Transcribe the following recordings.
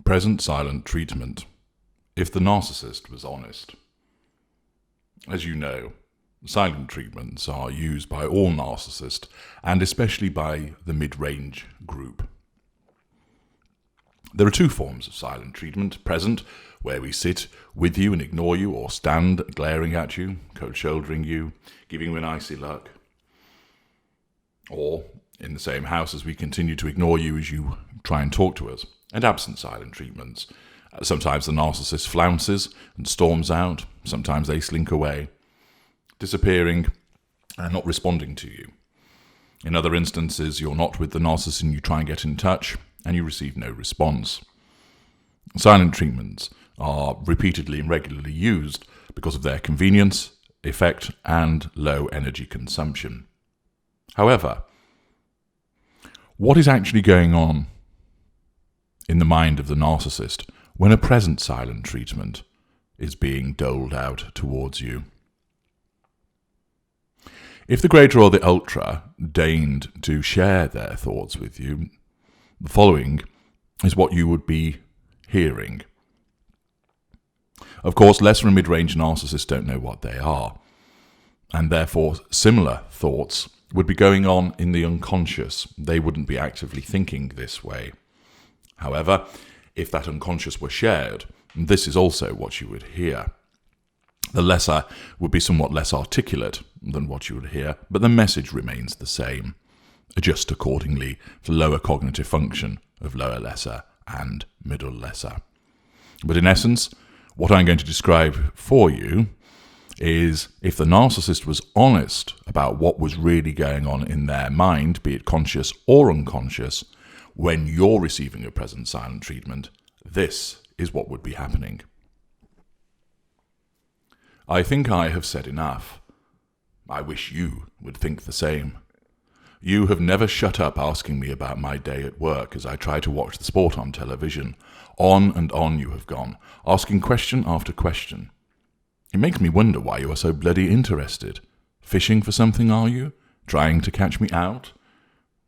Present silent treatment. If the narcissist was honest. As you know, silent treatments are used by all narcissists, and especially by the mid-range group. There are two forms of silent treatment. Present, where we sit with you and ignore you, or stand glaring at you, cold-shouldering you, giving you an icy look. Or in the same house as we continue to ignore you as you try and talk to us. And absent silent treatments. Sometimes the narcissist flounces and storms out. Sometimes they slink away, disappearing and not responding to you. In other instances, you're not with the narcissist and you try and get in touch and you receive no response. Silent treatments are repeatedly and regularly used because of their convenience, effect, and low energy consumption. However, what is actually going on in the mind of the narcissist when a present silent treatment is being doled out towards you? If the greater or the ultra deigned to share their thoughts with you, the following is what you would be hearing. Of course, lesser and mid-range narcissists don't know what they are, and therefore similar thoughts would be going on in the unconscious. They wouldn't be actively thinking this way. However, if that unconscious were shared, this is also what you would hear. The lesser would be somewhat less articulate than what you would hear, but the message remains the same. Adjust accordingly for lower cognitive function of lower lesser and middle lesser. But in essence, what I'm going to describe for you is if the narcissist was honest about what was really going on in their mind, be it conscious or unconscious, when you're receiving a present silent treatment, this is what would be happening. I think I have said enough. I wish you would think the same. You have never shut up asking me about my day at work as I try to watch the sport on television. On and on you have gone, asking question after question. It makes me wonder why you are so bloody interested. Fishing for something, are you? Trying to catch me out?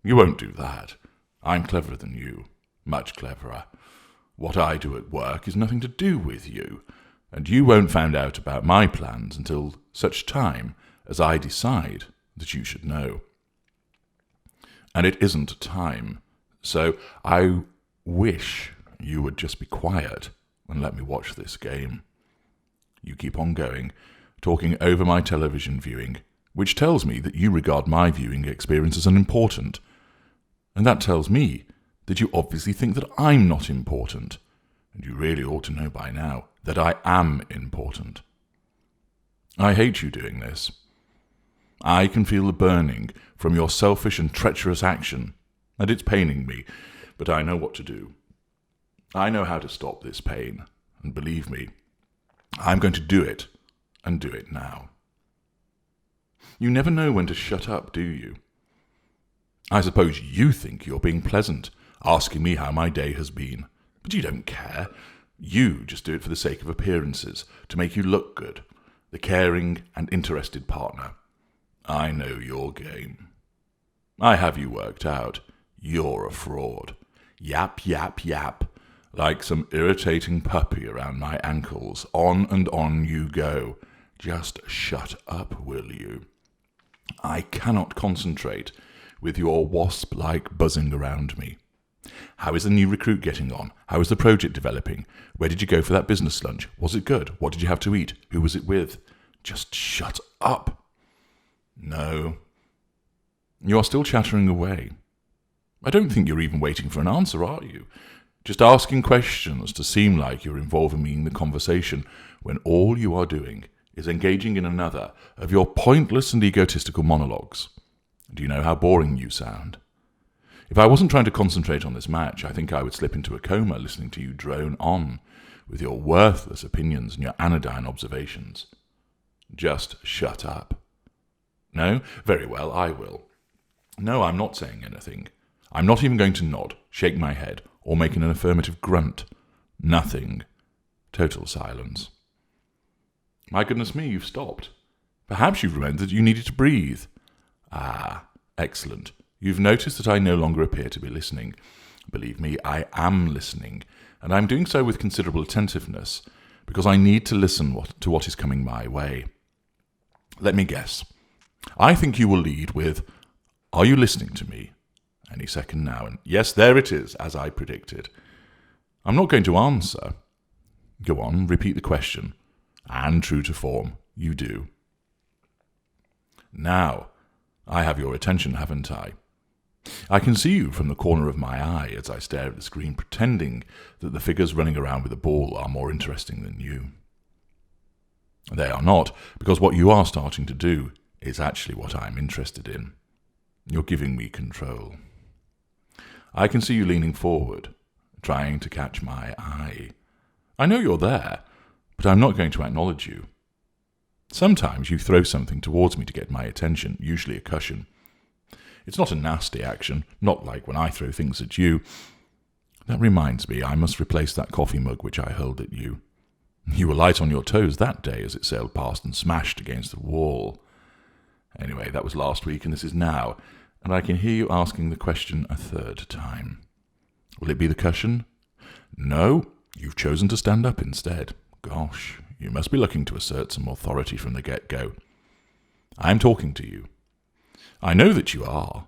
You won't do that. I'm cleverer than you, much cleverer. What I do at work is nothing to do with you, and you won't find out about my plans until such time as I decide that you should know. And it isn't time, so I wish you would just be quiet and let me watch this game. You keep on going, talking over my television viewing, which tells me that you regard my viewing experience as unimportant. And that tells me that you obviously think that I'm not important. And you really ought to know by now that I am important. I hate you doing this. I can feel the burning from your selfish and treacherous action, and it's paining me, but I know what to do. I know how to stop this pain, and believe me, I'm going to do it, and do it now. You never know when to shut up, do you? I suppose you think you're being pleasant, asking me how my day has been, but you don't care. You just do it for the sake of appearances, to make you look good, the caring and interested partner. I know your game. I have you worked out. You're a fraud. Yap, yap, yap, like some irritating puppy around my ankles. On and on you go. Just shut up, will you? I cannot concentrate with your wasp-like buzzing around me. How is the new recruit getting on? How is the project developing? Where did you go for that business lunch? Was it good? What did you have to eat? Who was it with? Just shut up. No. You are still chattering away. I don't think you're even waiting for an answer, are you? Just asking questions to seem like you're involving me in the conversation when all you are doing is engaging in another of your pointless and egotistical monologues. Do you know how boring you sound? If I wasn't trying to concentrate on this match, I think I would slip into a coma listening to you drone on with your worthless opinions and your anodyne observations. Just shut up. No? Very well, I will. No, I'm not saying anything. I'm not even going to nod, shake my head, or make an affirmative grunt. Nothing. Total silence. My goodness me, you've stopped. Perhaps you've remembered that you needed to breathe. Ah, excellent. You've noticed that I no longer appear to be listening. Believe me, I am listening, and I'm doing so with considerable attentiveness, because I need to listen to what is coming my way. Let me guess. I think you will lead with, "Are you listening to me?" Any second now, and yes, there it is, as I predicted. I'm not going to answer. Go on, repeat the question. And true to form, you do. Now, I have your attention, haven't I? I can see you from the corner of my eye as I stare at the screen, pretending that the figures running around with a ball are more interesting than you. They are not, because what you are starting to do is actually what I'm interested in. You're giving me control. I can see you leaning forward, trying to catch my eye. I know you're there, but I'm not going to acknowledge you. Sometimes you throw something towards me to get my attention, usually a cushion. It's not a nasty action, not like when I throw things at you. That reminds me, I must replace that coffee mug which I hurled at you. You were light on your toes that day as it sailed past and smashed against the wall. Anyway, that was last week and this is now, and I can hear you asking the question a third time. Will it be the cushion? No, you've chosen to stand up instead. Gosh, you must be looking to assert some authority from the get-go. I'm talking to you. I know that you are,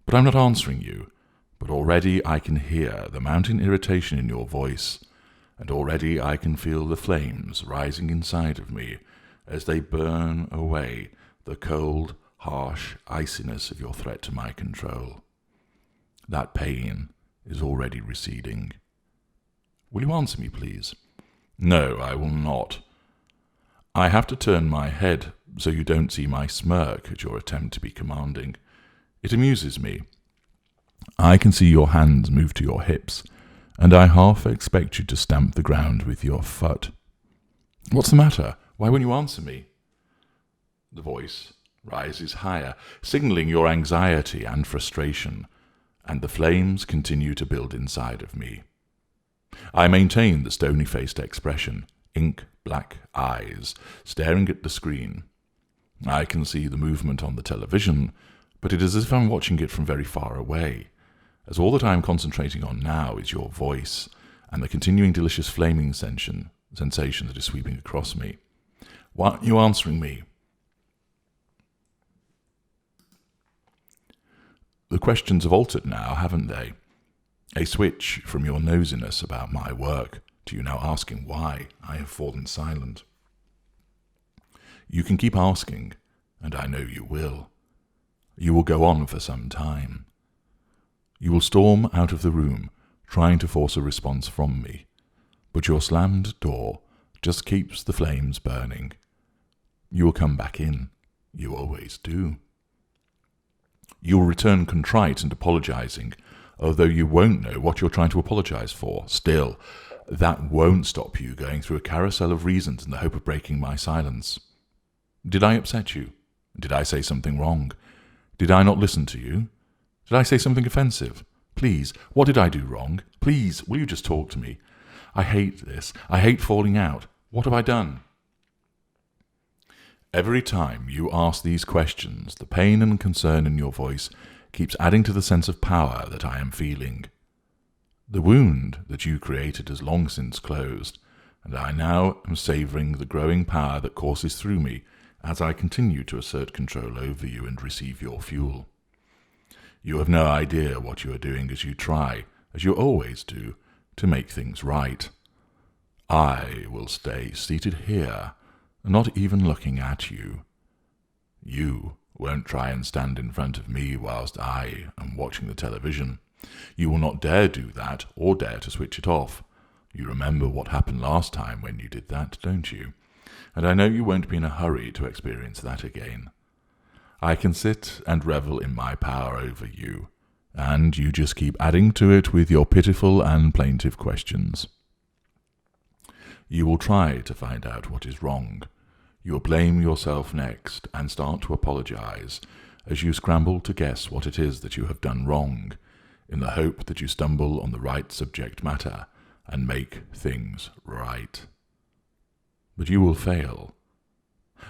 but I'm not answering you. But already I can hear the mounting irritation in your voice, and already I can feel the flames rising inside of me as they burn away the cold, harsh iciness of your threat to my control. That pain is already receding. Will you answer me, please? No, I will not. I have to turn my head so you don't see my smirk at your attempt to be commanding. It amuses me. I can see your hands move to your hips, and I half expect you to stamp the ground with your foot. What's the matter? Why won't you answer me? The voice rises higher, signalling your anxiety and frustration, and the flames continue to build inside of me. I maintain the stony-faced expression, ink-black eyes, staring at the screen. I can see the movement on the television, but it is as if I'm watching it from very far away, as all that I am concentrating on now is your voice and the continuing delicious flaming sensation that is sweeping across me. Why aren't you answering me? The questions have altered now, haven't they? A switch from your nosiness about my work to you now asking why I have fallen silent. You can keep asking, and I know you will. You will go on for some time. You will storm out of the room, trying to force a response from me, but your slammed door just keeps the flames burning. You will come back in. You always do. You will return contrite and apologizing, although you won't know what you're trying to apologize for. Still, that won't stop you going through a carousel of reasons in the hope of breaking my silence. Did I upset you? Did I say something wrong? Did I not listen to you? Did I say something offensive? Please, what did I do wrong? Please, will you just talk to me? I hate this. I hate falling out. What have I done? Every time you ask these questions, the pain and concern in your voice keeps adding to the sense of power that I am feeling. The wound that you created has long since closed, and I now am savouring the growing power that courses through me as I continue to assert control over you and receive your fuel. You have no idea what you are doing as you try, as you always do, to make things right. I will stay seated here, not even looking at you. You won't try and stand in front of me whilst I am watching the television. You will not dare do that or dare to switch it off. You remember what happened last time when you did that, don't you? And I know you won't be in a hurry to experience that again. I can sit and revel in my power over you, and you just keep adding to it with your pitiful and plaintive questions. You will try to find out what is wrong. You will blame yourself next and start to apologize as you scramble to guess what it is that you have done wrong, in the hope that you stumble on the right subject matter and make things right. But you will fail.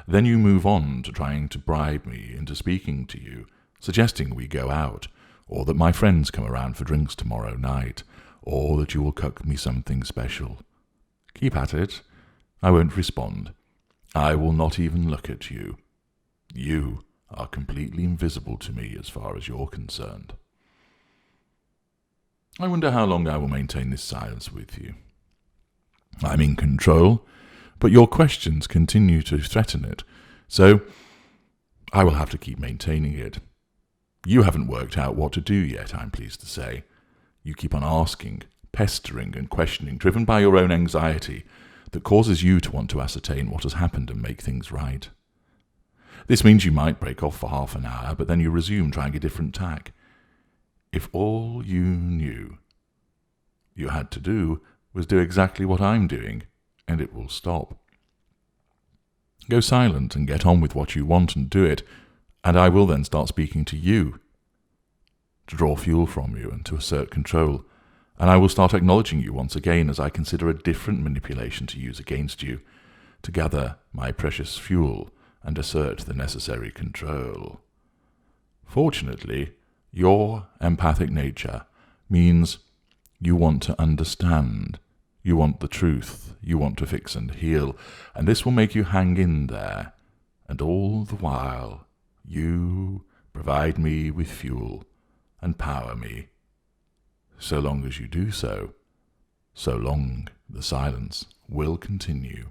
Then you move on to trying to bribe me into speaking to you, suggesting we go out, or that my friends come around for drinks tomorrow night, or that you will cook me something special. Keep at it. I won't respond. I will not even look at you. You are completely invisible to me as far as you're concerned. I wonder how long I will maintain this silence with you. I'm in control, but your questions continue to threaten it, so I will have to keep maintaining it. You haven't worked out what to do yet, I'm pleased to say. You keep on asking, pestering and questioning, driven by your own anxiety that causes you to want to ascertain what has happened and make things right. This means you might break off for half an hour, but then you resume trying a different tack. If all you knew you had to do was do exactly what I'm doing, and it will stop. Go silent and get on with what you want and do it, and I will then start speaking to you, to draw fuel from you and to assert control, and I will start acknowledging you once again as I consider a different manipulation to use against you, to gather my precious fuel and assert the necessary control. Fortunately, your empathic nature means you want to understand, you want the truth, you want to fix and heal, and this will make you hang in there, and all the while you provide me with fuel and power me. So long as you do so, so long the silence will continue.